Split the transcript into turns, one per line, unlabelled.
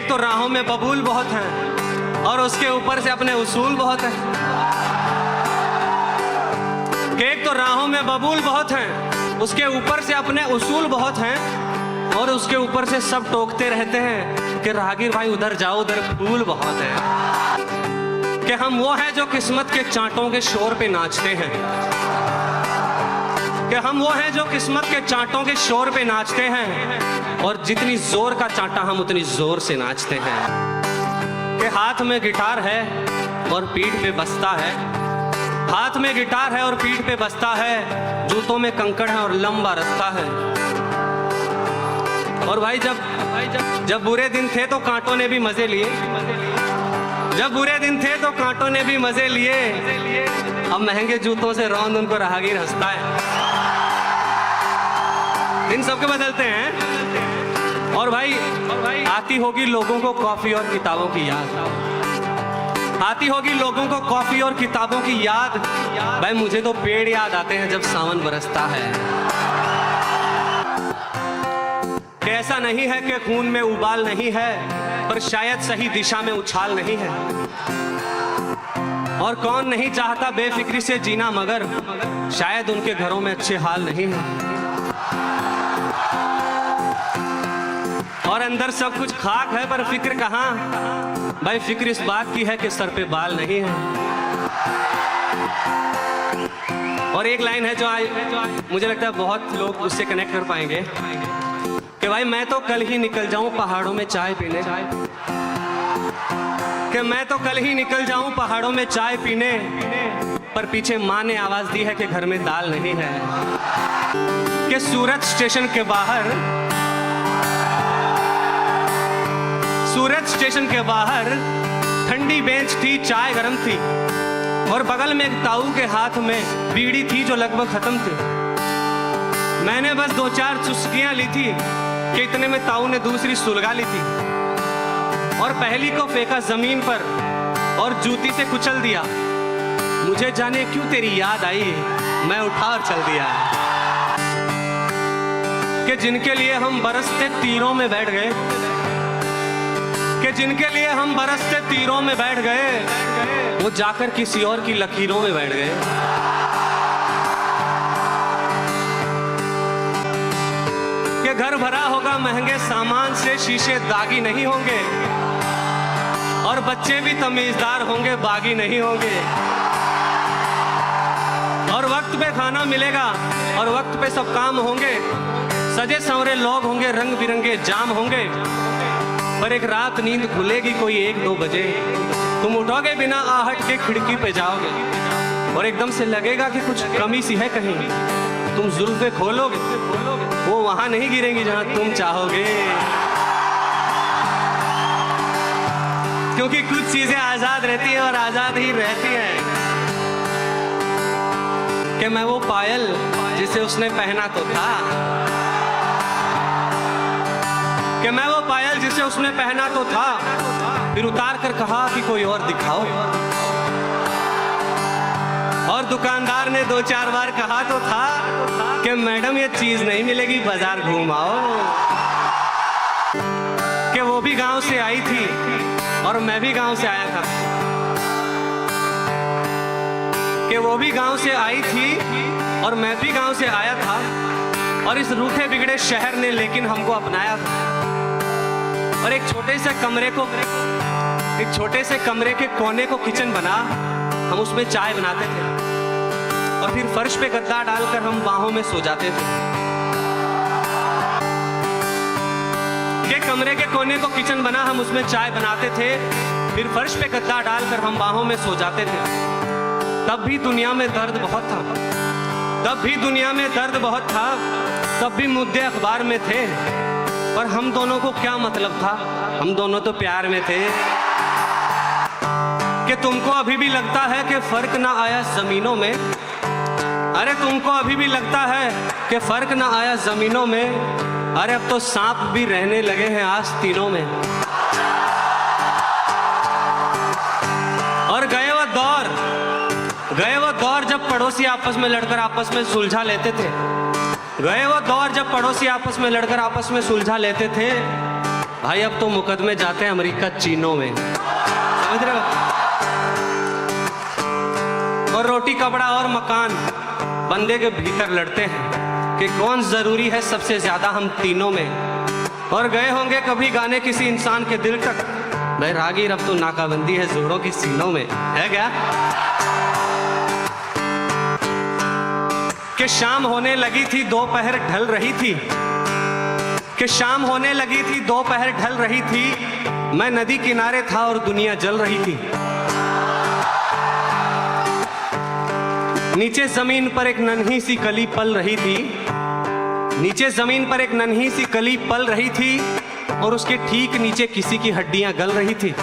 एक तो राहों में बबूल बहुत हैं और उसके ऊपर से अपने उसूल बहुत हैं। एक तो राहों में बबूल बहुत हैं, उसके ऊपर से अपने उसूल बहुत हैं, और उसके ऊपर से सब टोकते रहते हैं कि राहगीर भाई उधर जाओ, उधर फूल बहुत है। कि हम वो हैं जो किस्मत के चांटों के शोर पे नाचते हैं, कि हम वो हैं जो किस्मत के चांटों के शोर पे नाचते हैं, और जितनी जोर का चांटा हम उतनी जोर से नाचते हैं। कि हाथ में गिटार है और पीठ पे बस्ता है, हाथ में गिटार है और पीठ पे बस्ता है, जूतों में कंकड़ है और लंबा रास्ता है। और भाई जब बुरे दिन थे तो कांटों ने भी मजे लिए, जब बुरे दिन थे तो कांटों ने भी मजे लिए, अब महंगे जूतों से रौंद उनको राहगीर हंसता है। दिन सबके बदलते हैं। और भाई आती होगी लोगों को कॉफी और किताबों की याद, आती होगी लोगों को कॉफी और किताबों की याद। भाई मुझे तो पेड़ याद आते हैं जब सावन बरसता है। ऐसा नहीं है कि खून में उबाल नहीं है, पर शायद सही दिशा में उछाल नहीं है। और कौन नहीं चाहता बेफिक्री से जीना, मगर शायद उनके घरों में अच्छे हाल नहीं है। और अंदर सब कुछ खाक है पर फिक्र कहाँ, भाई फिक्र इस बात की है कि सर पे बाल नहीं है। और एक लाइन है जो मुझे लगता है बहुत लोग उससे कनेक्ट कर पाएंगे कि भाई मैं तो कल ही निकल जाऊं पहाड़ों में चाय पीने, कि मैं तो कल ही निकल जाऊं पहाड़ों में चाय पीने, पर पीछे माँ ने आवाज दी है कि घर में दाल नहीं है। कि सूरत स्टेशन के बाहर, सूरत स्टेशन के बाहर ठंडी बेंच थी, चाय गर्म थी, और बगल में एक ताऊ के हाथ में बीड़ी थी जो लगभग खत्म थी। मैंने बस 2-4 चुस्कियां ली थी कि इतने में ताऊ ने दूसरी सुलगा ली थी, और पहली को फेंका जमीन पर और जूती से कुचल दिया। मुझे जाने क्यों तेरी याद आई, मैं उठा और चल दिया। कि जिनके लिए हम बरसते तीरों में बैठ गए, कि जिनके लिए हम बरसते तीरों में बैठ गए, वो जाकर किसी और की लकीरों में बैठ गए। कि घर भरा होगा महंगे सामान से, शीशे दागी नहीं होंगे, और बच्चे भी तमीजदार होंगे, बागी नहीं होंगे। और वक्त पे खाना मिलेगा और वक्त पे सब काम होंगे, सजे संवरे लोग होंगे, रंग बिरंगे जाम होंगे। पर एक रात नींद खुलेगी कोई 1-2 बजे, तुम उठोगे बिना आहट के खिड़की पे जाओगे, और एकदम से लगेगा कि कुछ कमी सी है कहीं। तुम जुल्फे खोलोगे, वो वहां नहीं गिरेंगी जहां तुम चाहोगे। क्योंकि कुछ चीजें आजाद रहती हैं और आजाद ही रहती हैं। कि मैं वो पायल जिसे उसने पहना तो था, कि मैं वो पायल जिसे उसने पहना तो था, फिर उतार कर कहा कि कोई और दिखाओ। और दुकानदार ने 2-4 बार कहा तो था कि मैडम ये चीज नहीं मिलेगी, बाजार घूमाओ। कि वो भी गांव से आई थी और मैं भी गांव से आया था, कि वो भी गांव से आई थी और मैं भी गांव से आया था, और इस रूठे बिगड़े शहर ने लेकिन हमको अपनाया था। और एक छोटे से कमरे के कोने को किचन बना, हम उसमें चाय बनाते थे, और फिर फर्श पे गद्दा डालकर हम बाहों में सो जाते थे। के कमरे के कोने को किचन बना, हम उसमें चाय बनाते थे, फिर फर्श पे गद्दा डालकर हम बाहों में सो जाते थे। तब भी दुनिया में दर्द बहुत था, तब भी दुनिया में दर्द बहुत था, तब भी मुद्दे अखबार में थे, पर हम दोनों को क्या मतलब था, हम दोनों तो प्यार में थे। कि तुमको अभी भी लगता है कि फर्क ना आया जमीनों में, अरे तुमको अभी भी लगता है कि फर्क ना आया जमीनों में, अरे अब तो सांप भी रहने लगे हैं आस्तीनों में। और गए वो दौर जब पड़ोसी आपस में लड़कर आपस में सुलझा लेते थे, गए वो दौर जब पड़ोसी आपस में लड़कर आपस में सुलझा लेते थे, भाई अब तो मुकदमे जाते हैं अमेरिका चीनों में, समझ रहे हो। और रोटी कपड़ा और मकान बंदे के भीतर लड़ते हैं कि कौन जरूरी है सबसे ज्यादा हम तीनों में। और गए होंगे कभी गाने किसी इंसान के दिल तक, बैरागी रब तो नाकाबंदी है जोरों की सीनों में, है क्या। कि शाम होने लगी थी दोपहर ढल रही थी, कि शाम होने लगी थी दोपहर ढल रही थी, मैं नदी किनारे था और दुनिया जल रही थी। नीचे जमीन पर एक नन्ही सी कली पल रही थी, नीचे जमीन पर एक नन्ही सी कली पल रही थी, और उसके ठीक नीचे किसी की हड्डियां गल रही थी।